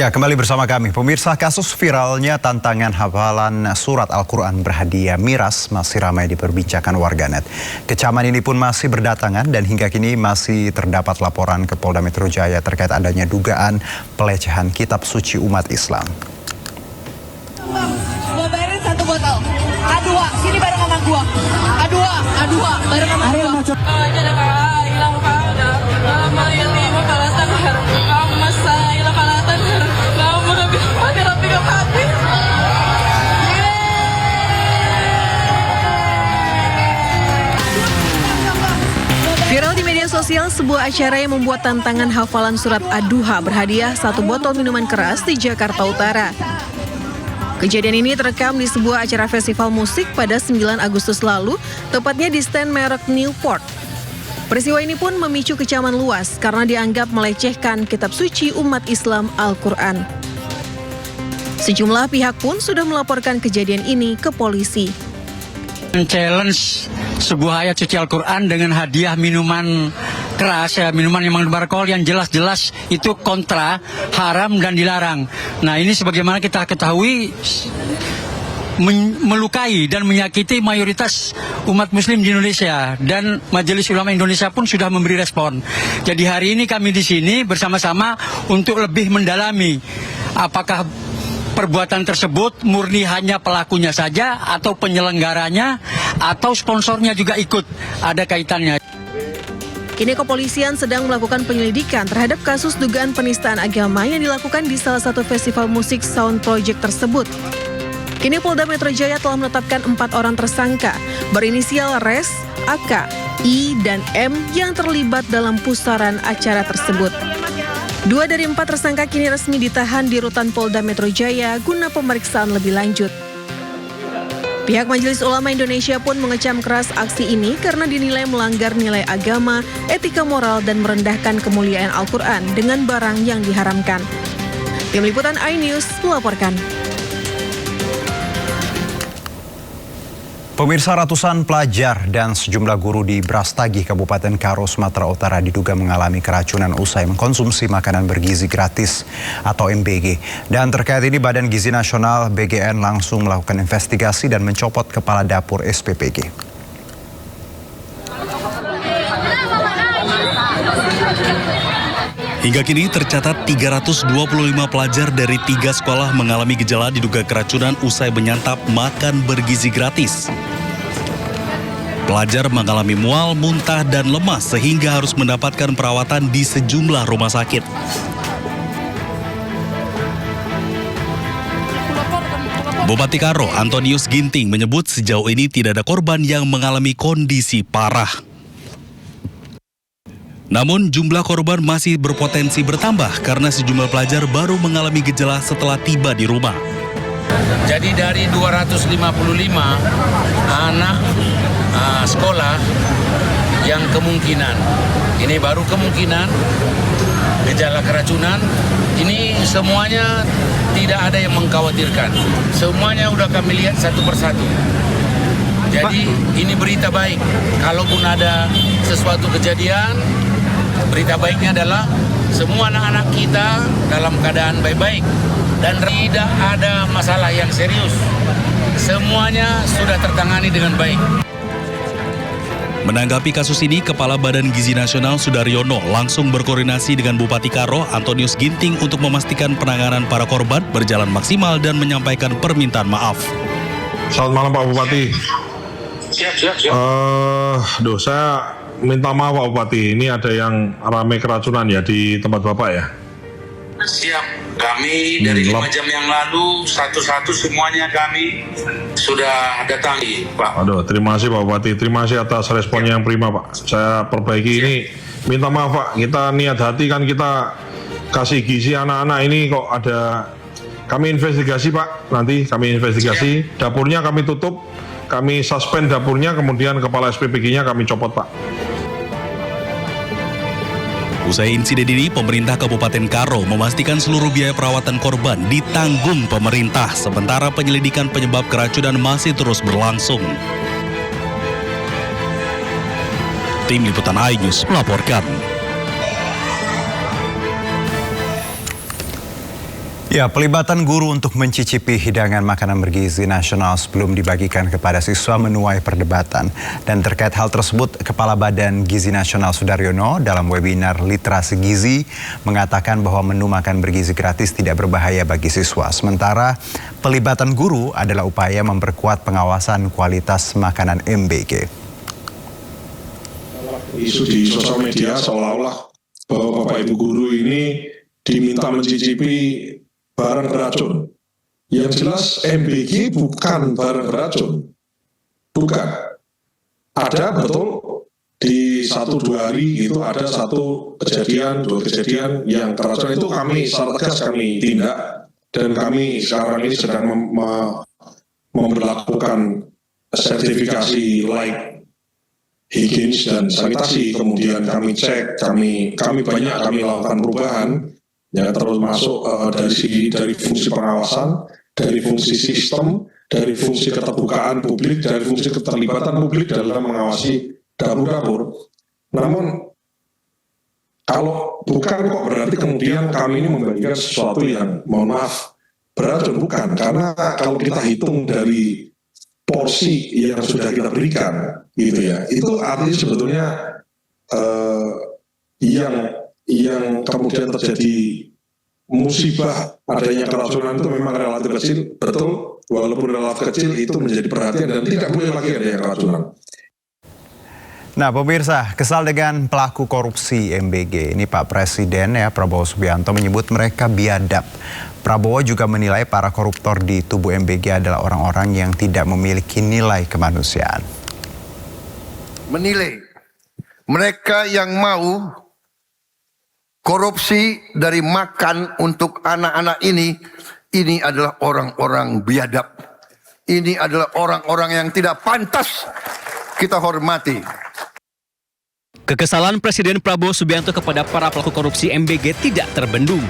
Ya, kembali bersama kami. Pemirsa, kasus viralnya tantangan hafalan surat Al-Quran berhadiah miras masih ramai diperbincangkan warganet. Kecaman ini pun masih berdatangan dan hingga kini masih terdapat laporan ke Polda Metro Jaya terkait adanya dugaan pelecehan kitab suci umat Islam. Gua bayarin 1 botol. A2, sini bareng sama gua. A2 bareng sama gua. Viral di media sosial sebuah acara yang membuat tantangan hafalan surat Ad-Duha berhadiah 1 botol minuman keras di Jakarta Utara. Kejadian ini terekam di sebuah acara festival musik pada 9 Agustus lalu, tepatnya di stand merek Newport. Peristiwa ini pun memicu kecaman luas karena dianggap melecehkan kitab suci umat Islam Al-Quran. Sejumlah pihak pun sudah melaporkan kejadian ini ke polisi. Challenge sebuah ayat suci Al-Quran dengan hadiah minuman keras, minuman yang mengandung beralkohol yang jelas-jelas itu kontra, haram dan dilarang. Nah, ini sebagaimana kita ketahui melukai dan menyakiti mayoritas umat muslim di Indonesia, dan Majelis Ulama Indonesia pun sudah memberi respon. Jadi hari ini kami di sini bersama-sama untuk lebih mendalami apakah perbuatan tersebut murni hanya pelakunya saja atau penyelenggaranya atau sponsornya juga ikut ada kaitannya. Kini kepolisian sedang melakukan penyelidikan terhadap kasus dugaan penistaan agama yang dilakukan di salah satu festival musik Sound Project tersebut. Kini Polda Metro Jaya telah menetapkan 4 orang tersangka berinisial Res, AK, I, dan M yang terlibat dalam pusaran acara tersebut. 2 dari 4 tersangka kini resmi ditahan di rutan Polda Metro Jaya guna pemeriksaan lebih lanjut. Pihak Majelis Ulama Indonesia pun mengecam keras aksi ini karena dinilai melanggar nilai agama, etika moral, dan merendahkan kemuliaan Al-Quran dengan barang yang diharamkan. Tim Liputan iNews melaporkan. Pemirsa, ratusan pelajar dan sejumlah guru di Brastagi, Kabupaten Karo, Sumatera Utara diduga mengalami keracunan usai mengkonsumsi makanan bergizi gratis atau MBG. Dan terkait ini Badan Gizi Nasional BGN langsung melakukan investigasi dan mencopot kepala dapur SPPG. Hingga kini tercatat 325 pelajar dari 3 sekolah mengalami gejala diduga keracunan usai menyantap makan bergizi gratis. Pelajar mengalami mual, muntah, dan lemas sehingga harus mendapatkan perawatan di sejumlah rumah sakit. Bupati Karo, Antonius Ginting, menyebut sejauh ini tidak ada korban yang mengalami kondisi parah. Namun jumlah korban masih berpotensi bertambah karena sejumlah pelajar baru mengalami gejala setelah tiba di rumah. Jadi dari 255 anak sekolah yang kemungkinan, ini baru kemungkinan gejala keracunan, ini semuanya tidak ada yang mengkhawatirkan. Semuanya udah kami lihat satu persatu. Jadi ini berita baik. Kalaupun ada sesuatu kejadian, berita baiknya adalah semua anak-anak kita dalam keadaan baik-baik dan tidak ada masalah yang serius. Semuanya sudah tertangani dengan baik. Menanggapi kasus ini, Kepala Badan Gizi Nasional Sudaryono langsung berkoordinasi dengan Bupati Karo, Antonius Ginting, untuk memastikan penanganan para korban berjalan maksimal dan menyampaikan permintaan maaf. Selamat malam Pak Bupati. Siap. Saya minta maaf Pak Bupati, ini ada yang ramai keracunan ya di tempat Bapak ya? Siap. Kami dari 5 jam yang lalu satu-satu semuanya kami sudah datangi, Pak. Aduh, terima kasih Pak Bupati. Terima kasih atas responnya yang prima Pak. Saya perbaiki ini. Minta maaf Pak, kita niat hati kan kita kasih gizi anak-anak ini kok ada. Kami investigasi Pak, nanti kami investigasi. Dapurnya kami tutup, kami suspend dapurnya, kemudian kepala SPPG-nya kami copot Pak. Usai insiden ini, pemerintah Kabupaten Karo memastikan seluruh biaya perawatan korban ditanggung pemerintah, sementara penyelidikan penyebab keracunan masih terus berlangsung. Tim Liputan iNews melaporkan. Ya, pelibatan guru untuk mencicipi hidangan makanan bergizi nasional sebelum dibagikan kepada siswa menuai perdebatan. Dan terkait hal tersebut, Kepala Badan Gizi Nasional Sudaryono dalam webinar Literasi Gizi mengatakan bahwa menu makan bergizi gratis tidak berbahaya bagi siswa. Sementara pelibatan guru adalah upaya memperkuat pengawasan kualitas makanan MBG. Isu di sosial media seolah-olah bahwa Bapak Ibu guru ini diminta mencicipi barang beracun. Yang jelas MBG bukan barang beracun. Bukan. Ada betul di 1-2 hari itu ada 1 kejadian, 2 kejadian yang keracunan, itu kami secara tegas kami tindak, dan kami sekarang ini sedang memperlakukan sertifikasi layak higienis dan sanitasi. Kemudian kami cek, kami lakukan perubahan. Ya, terus masuk dari fungsi pengawasan, dari fungsi sistem, dari fungsi keterbukaan publik, dari fungsi keterlibatan publik dalam mengawasi dapur-dapur. Namun kalau bukan kok berarti kemudian kami ini membagikan sesuatu yang mohon maaf beracun, bukan. Karena kalau kita hitung dari porsi yang sudah kita berikan, gitu ya, itu artinya sebetulnya yang kemudian terjadi musibah adanya keracunan itu memang relatif kecil, betul, walaupun relatif kecil itu menjadi perhatian dan tidak boleh lagi adanya keracunan. Nah, pemirsa, kesal dengan pelaku korupsi MBG. Ini Pak Presiden Prabowo Subianto menyebut mereka biadab. Prabowo juga menilai para koruptor di tubuh MBG adalah orang-orang yang tidak memiliki nilai kemanusiaan. Menilai mereka yang mau korupsi dari makan untuk anak-anak ini adalah orang-orang biadab. Ini adalah orang-orang yang tidak pantas kita hormati. Kekesalan Presiden Prabowo Subianto kepada para pelaku korupsi MBG tidak terbendung.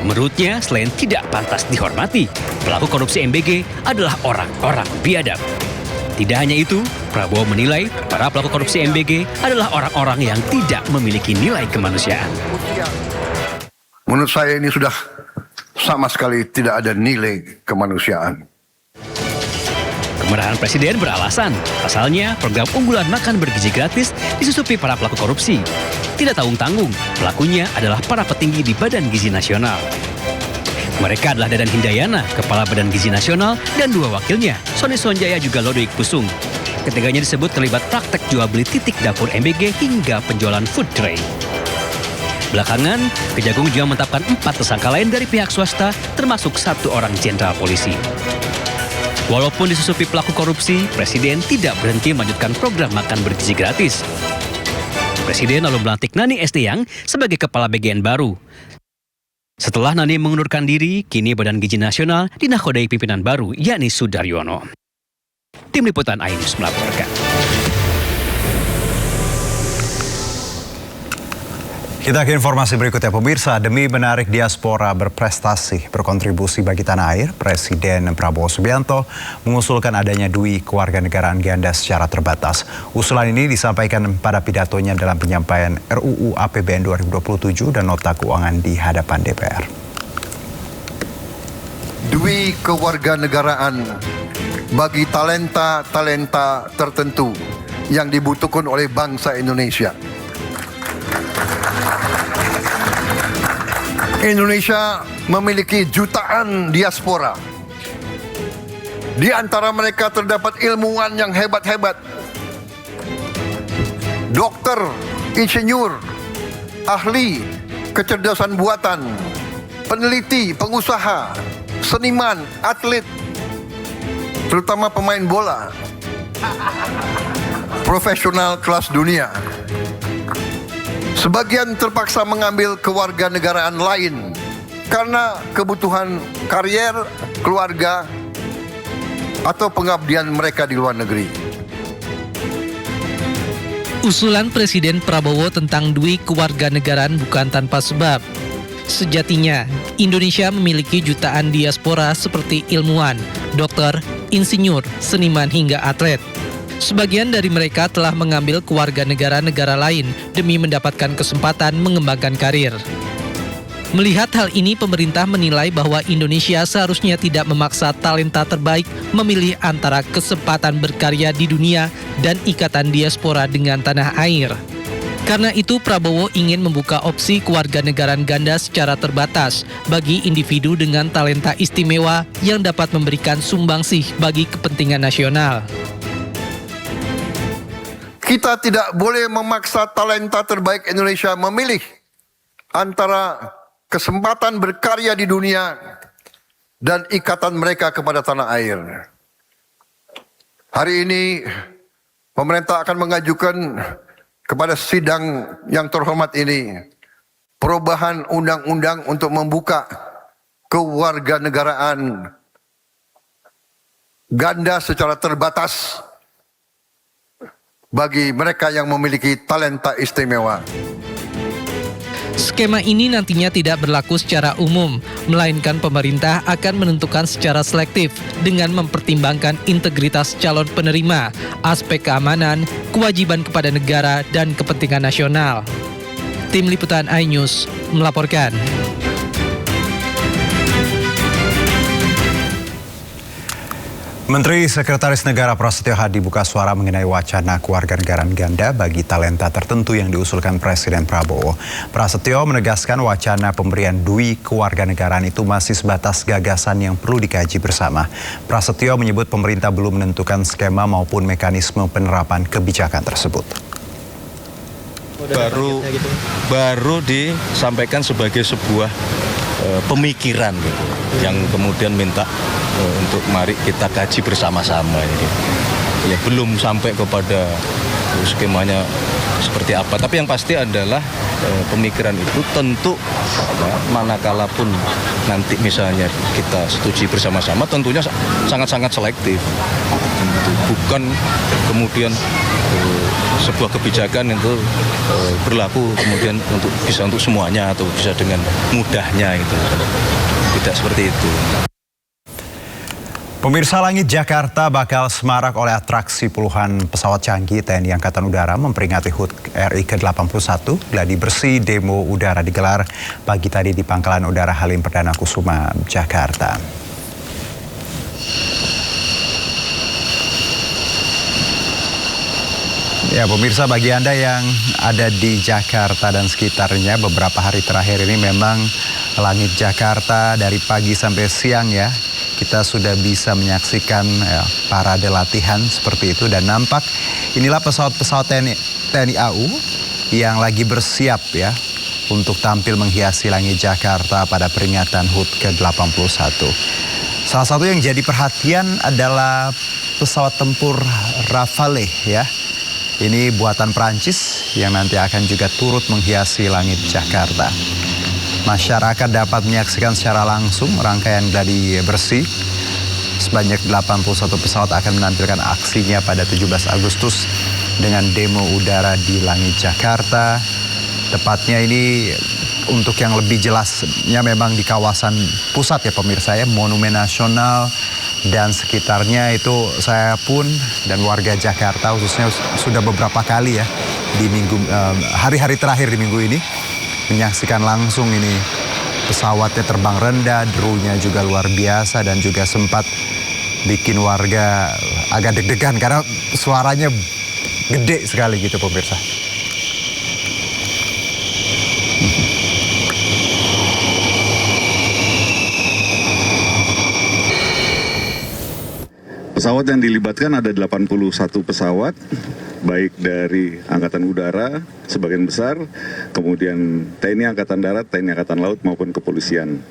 Menurutnya, selain tidak pantas dihormati, pelaku korupsi MBG adalah orang-orang biadab. Tidak hanya itu, Prabowo menilai para pelaku korupsi MBG adalah orang-orang yang tidak memiliki nilai kemanusiaan. Menurut saya ini sudah sama sekali tidak ada nilai kemanusiaan. Kemarahan Presiden beralasan, pasalnya program unggulan makan bergizi gratis disusupi para pelaku korupsi. Tidak tanggung-tanggung, pelakunya adalah para petinggi di Badan Gizi Nasional. Mereka adalah Dadan Hindayana, Kepala Badan Gizi Nasional, dan 2 wakilnya, Sony Sonjaya juga Lodoik Pusung. Ketiganya disebut terlibat praktek jual beli titik dapur MBG hingga penjualan food tray. Belakangan, Kejagung juga menetapkan 4 tersangka lain dari pihak swasta, termasuk 1 orang jenderal polisi. Walaupun disusupi pelaku korupsi, Presiden tidak berhenti melanjutkan program makan bergizi gratis. Presiden lalu melantik Nani Estiang sebagai Kepala BGN baru. Setelah Nani mengundurkan diri, kini Badan Gizi Nasional dinakodai pimpinan baru, yakni Sudaryono. Tim Liputan iNews melaporkan. Kita ke informasi berikutnya, pemirsa. Demi menarik diaspora berprestasi, berkontribusi bagi tanah air, Presiden Prabowo Subianto mengusulkan adanya dui kewarganegaraan ganda secara terbatas. Usulan ini disampaikan pada pidatonya dalam penyampaian RUU APBN 2027 dan nota keuangan di hadapan DPR. Dui kewarganegaraan bagi talenta-talenta tertentu yang dibutuhkan oleh bangsa Indonesia. Indonesia memiliki jutaan diaspora. Di antara mereka terdapat ilmuwan yang hebat-hebat. Dokter, insinyur, ahli, kecerdasan buatan, peneliti, pengusaha, seniman, atlet, terutama pemain bola, profesional kelas dunia. Sebagian terpaksa mengambil kewarganegaraan lain karena kebutuhan karier, keluarga, atau pengabdian mereka di luar negeri. Usulan Presiden Prabowo tentang dui kewarganegaraan bukan tanpa sebab. Sejatinya, Indonesia memiliki jutaan diaspora seperti ilmuwan, dokter, insinyur, seniman hingga atlet. Sebagian dari mereka telah mengambil kewarganegaraan negara lain demi mendapatkan kesempatan mengembangkan karir. Melihat hal ini, pemerintah menilai bahwa Indonesia seharusnya tidak memaksa talenta terbaik memilih antara kesempatan berkarya di dunia dan ikatan diaspora dengan tanah air. Karena itu, Prabowo ingin membuka opsi kewarganegaraan ganda secara terbatas bagi individu dengan talenta istimewa yang dapat memberikan sumbangsih bagi kepentingan nasional. Kita tidak boleh memaksa talenta terbaik Indonesia memilih antara kesempatan berkarya di dunia dan ikatan mereka kepada tanah air. Hari ini pemerintah akan mengajukan kepada sidang yang terhormat ini perubahan undang-undang untuk membuka kewarganegaraan ganda secara terbatas bagi mereka yang memiliki talenta istimewa. Skema ini nantinya tidak berlaku secara umum, melainkan pemerintah akan menentukan secara selektif dengan mempertimbangkan integritas calon penerima, aspek keamanan, kewajiban kepada negara, dan kepentingan nasional. Tim Liputan iNews melaporkan. Menteri Sekretaris Negara Prasetyo Hadi buka suara mengenai wacana kewarganegaraan ganda bagi talenta tertentu yang diusulkan Presiden Prabowo. Prasetyo menegaskan wacana pemberian dui kewarganegaraan itu masih sebatas gagasan yang perlu dikaji bersama. Prasetyo menyebut pemerintah belum menentukan skema maupun mekanisme penerapan kebijakan tersebut. Baru disampaikan sebagai sebuah pemikiran gitu, yang kemudian minta untuk mari kita kaji bersama-sama ini. Ya belum sampai kepada skemanya seperti apa, tapi yang pasti adalah pemikiran itu tentu manakala pun nanti misalnya kita setuju bersama-sama tentunya sangat-sangat selektif. Bukan kemudian sebuah kebijakan itu berlaku kemudian bisa untuk semuanya atau bisa dengan mudahnya itu. Tidak seperti itu. Pemirsa, langit Jakarta bakal semarak oleh atraksi puluhan pesawat canggih TNI Angkatan Udara memperingati HUT RI ke-81. Gladi bersih demo udara digelar pagi tadi di Pangkalan Udara Halim Perdana Kusuma, Jakarta. Ya pemirsa, bagi Anda yang ada di Jakarta dan sekitarnya, beberapa hari terakhir ini memang langit Jakarta dari pagi sampai siang ya, kita sudah bisa menyaksikan parade latihan seperti itu, dan nampak inilah pesawat-pesawat TNI AU yang lagi bersiap ya untuk tampil menghiasi langit Jakarta pada peringatan HUT ke-81. Salah satu yang jadi perhatian adalah pesawat tempur Rafale ya. Ini buatan Prancis yang nanti akan juga turut menghiasi langit Jakarta. Masyarakat dapat menyaksikan secara langsung rangkaian gladi bersih. Sebanyak 81 pesawat akan menampilkan aksinya pada 17 Agustus dengan demo udara di langit Jakarta. Tepatnya ini untuk yang lebih jelasnya memang di kawasan pusat ya pemirsa ya, Monumen Nasional dan sekitarnya itu. Saya pun dan warga Jakarta khususnya sudah beberapa kali ya di hari-hari terakhir di minggu ini menyaksikan langsung ini pesawatnya terbang rendah, derunya juga luar biasa dan juga sempat bikin warga agak deg-degan karena suaranya gede sekali gitu pemirsa. Pesawat yang dilibatkan ada 81 pesawat, baik dari Angkatan Udara sebagian besar, kemudian TNI Angkatan Darat, TNI Angkatan Laut maupun kepolisian.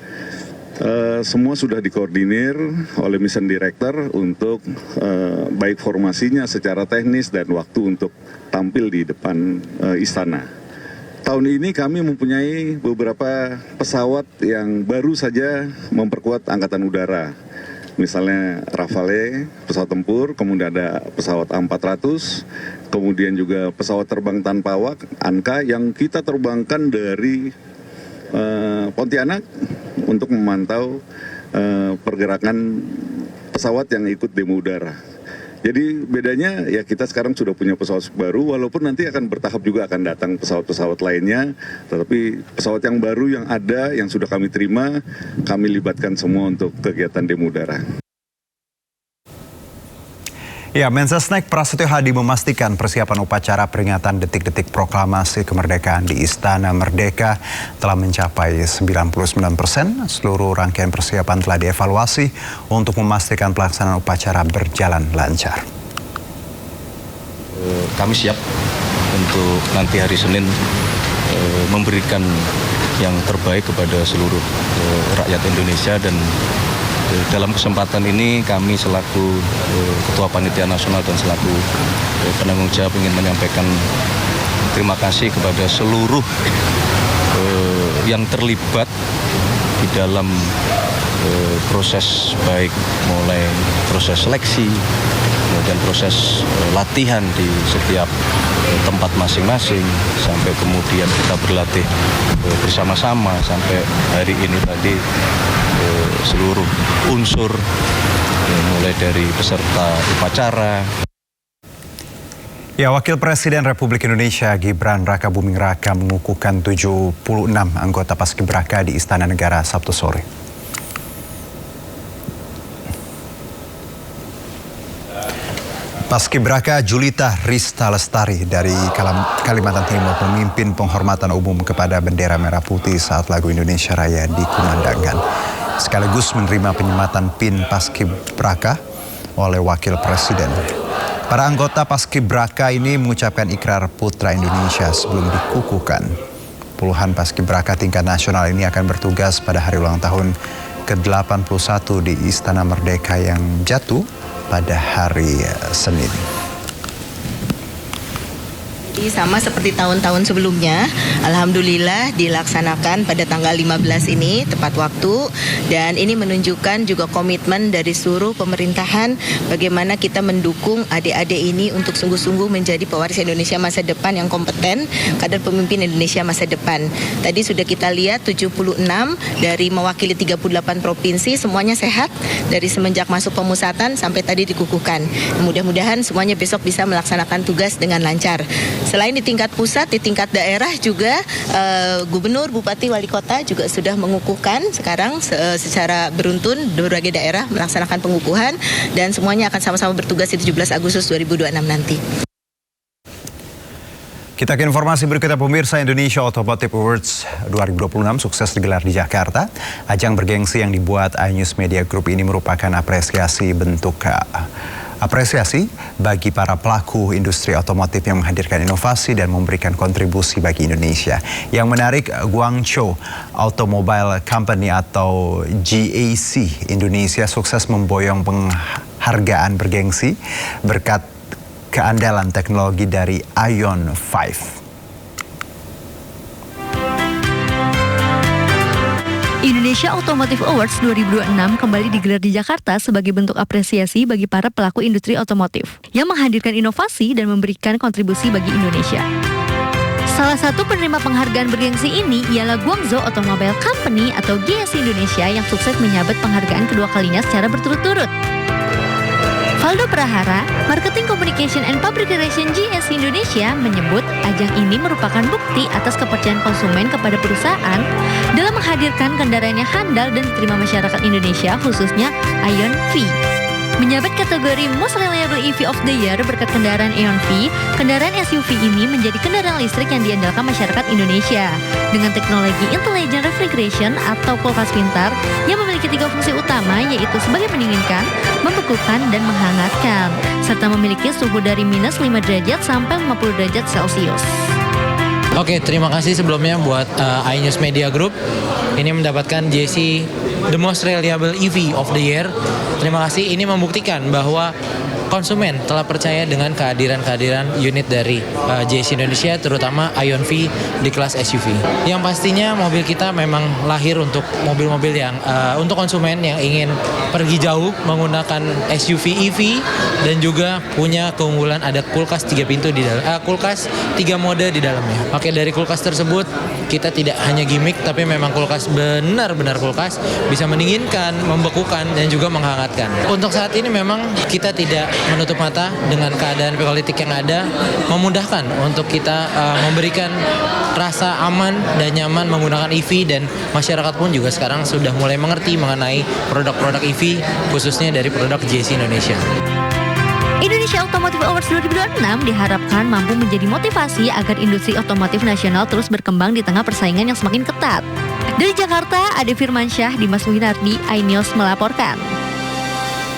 Semua sudah dikoordinir oleh Mission Director untuk baik formasinya secara teknis dan waktu untuk tampil di depan istana. Tahun ini kami mempunyai beberapa pesawat yang baru saja memperkuat Angkatan Udara. Misalnya Rafale, pesawat tempur, kemudian ada pesawat A400, kemudian juga pesawat terbang tanpa awak, ANKA, yang kita terbangkan dari Pontianak untuk memantau pergerakan pesawat yang ikut demo udara. Jadi bedanya ya kita sekarang sudah punya pesawat baru, walaupun nanti akan bertahap juga akan datang pesawat-pesawat lainnya, tetapi pesawat yang baru yang ada, yang sudah kami terima, kami libatkan semua untuk kegiatan demo udara. Ya, Mensesnek Prasetyo Hadi memastikan persiapan upacara peringatan detik-detik proklamasi kemerdekaan di Istana Merdeka telah mencapai 99%. Seluruh rangkaian persiapan telah dievaluasi untuk memastikan pelaksanaan upacara berjalan lancar. Kami siap untuk nanti hari Senin memberikan yang terbaik kepada seluruh rakyat Indonesia, dan dalam kesempatan ini kami selaku Ketua Panitia Nasional dan selaku penanggung jawab ingin menyampaikan terima kasih kepada seluruh yang terlibat di dalam proses, baik mulai proses seleksi, kemudian proses latihan di setiap tempat masing-masing, sampai kemudian kita berlatih bersama-sama sampai hari ini tadi. Seluruh unsur mulai dari peserta upacara. Ya, Wakil Presiden Republik Indonesia Gibran Rakabuming Raka mengukuhkan 76 anggota Paskibraka di Istana Negara Sabtu sore. Paskibraka Julita Rista Lestari dari Kalimantan Timur memimpin penghormatan umum kepada bendera merah putih saat lagu Indonesia Raya dikumandangkan, sekaligus menerima penyematan PIN Paskibraka oleh Wakil Presiden. Para anggota Paskibraka ini mengucapkan ikrar Putra Indonesia sebelum dikukuhkan. Puluhan Paskibraka tingkat nasional ini akan bertugas pada hari ulang tahun ke-81 di Istana Merdeka yang jatuh pada hari Senin. Sama seperti tahun-tahun sebelumnya, alhamdulillah dilaksanakan pada tanggal 15 ini tepat waktu, dan ini menunjukkan juga komitmen dari seluruh pemerintahan bagaimana kita mendukung adik-adik ini untuk sungguh-sungguh menjadi pewaris Indonesia masa depan yang kompeten, kader pemimpin Indonesia masa depan. Tadi sudah kita lihat 76 dari mewakili 38 provinsi, semuanya sehat dari semenjak masuk pemusatan sampai tadi dikukuhkan. Mudah-mudahan semuanya besok bisa melaksanakan tugas dengan lancar. Selain di tingkat pusat, di tingkat daerah juga gubernur, bupati, wali kota juga sudah mengukuhkan sekarang secara beruntun berbagai daerah melaksanakan pengukuhan, dan semuanya akan sama-sama bertugas di 17 Agustus 2026 nanti. Kita ke informasi berikutnya, pemirsa. Indonesia Automotive Awards 2026 sukses digelar di Jakarta. Ajang bergengsi yang dibuat iNews Media Group ini merupakan apresiasi bagi para pelaku industri otomotif yang menghadirkan inovasi dan memberikan kontribusi bagi Indonesia. Yang menarik, Guangzhou Automobile Company atau GAC Indonesia sukses memboyong penghargaan bergengsi berkat keandalan teknologi dari ION 5. Indonesia Automotive Awards 2026 kembali digelar di Jakarta sebagai bentuk apresiasi bagi para pelaku industri otomotif yang menghadirkan inovasi dan memberikan kontribusi bagi Indonesia. Salah satu penerima penghargaan bergengsi ini ialah Guangzhou Automobile Company atau GAC Indonesia yang sukses menyabet penghargaan kedua kalinya secara berturut-turut. Valdo Prahara, Marketing Communication and Public Relations GAC Indonesia menyebut ajang ini merupakan bukti atas kepercayaan konsumen kepada perusahaan dalam menghadirkan kendaraan yang handal dan diterima masyarakat Indonesia, khususnya ION V. Menjabat kategori Most Reliable EV of the Year berkat kendaraan ION V, kendaraan SUV ini menjadi kendaraan listrik yang diandalkan masyarakat Indonesia dengan teknologi Intelligent Refrigeration atau kulkas pintar yang memiliki 3 fungsi utama, yaitu sebagai pendinginkan, membekukan, dan menghangatkan, serta memiliki suhu dari minus 5 derajat sampai 50 derajat Celcius. Oke, terima kasih sebelumnya buat iNews Media Group. Ini mendapatkan GAC The Most Reliable EV of the Year. Terima kasih, ini membuktikan bahwa konsumen telah percaya dengan kehadiran unit dari GAC Indonesia, terutama ION V di kelas SUV. Yang pastinya mobil kita memang lahir untuk mobil-mobil yang untuk konsumen yang ingin pergi jauh menggunakan SUV EV, dan juga punya keunggulan ada kulkas 3 pintu di dalam, kulkas 3 mode di dalamnya. Oke, dari kulkas tersebut kita tidak hanya gimmick, tapi memang kulkas benar-benar kulkas, bisa mendinginkan, membekukan, dan juga menghangatkan. Untuk saat ini memang kita tidak menutup mata dengan keadaan politik yang ada, memudahkan untuk kita memberikan rasa aman dan nyaman menggunakan EV, dan masyarakat pun juga sekarang sudah mulai mengerti mengenai produk-produk EV, khususnya dari produk JC Indonesia. Indonesia Automotive Awards 2026 diharapkan mampu menjadi motivasi agar industri otomotif nasional terus berkembang di tengah persaingan yang semakin ketat. Dari Jakarta, Ade Firmansyah, Dimas Winardi, iNews melaporkan.